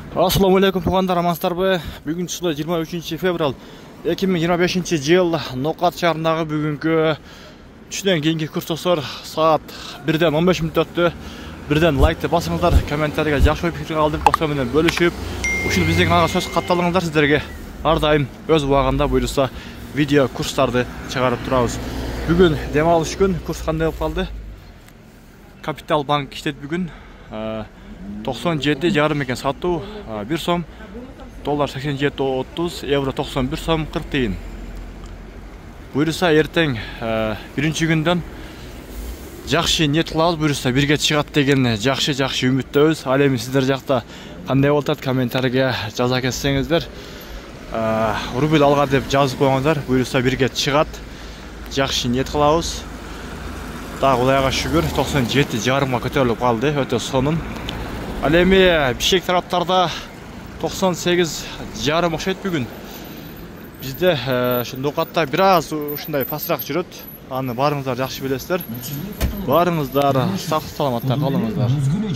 Assalamu alaikum туғандар, амансыздарбы? Бүгін число 23 февраль 2025 жыл. Ноқат шаарындағы бүгінгі түштен кейінгі курстосор саат 1-ден 15 минут өтті. Бірден лайкты басыңыздар, комментарийға жақсы пікір қалдырып, басқаменен бөлішіп, ушул біздің аға сөз катталыңыздар. Сіздерге ардайым өз уағында бұйырса видео курстарды шығарып тұрабыз. Бүгін демалыш күн, курс қандай болып қалды? Капитал банк иштейт бүгін. 97,5 екен сату, 1 сом, доллар 87,30, евро 91 сом 40 тиын. Бұйырса ертең бірінші күнден жақсы ниет қылабыз, бұйырса бірге шығат деген жақсы үміттөбүз. Ал эми сіздер жақта қандай болтат, комментарийге жаза кетсеңіздер, рубль алға деп жазып қойыңыздар. Бұйырса бірге шығат, жақсы ниет қылабыз. Тағы Құдайға шүгүр 97,5-га көтөрүлүп калды, өтө сонун. Ал эми Бишкек тараптарда 98,5 окшойт бүгүн. Бизде Ноқатта бир аз ушундай пасыраак жүрөт. Аны барыңыздар жакшы билесиздер. Барыңыздар, сак саламатта калыңыздар.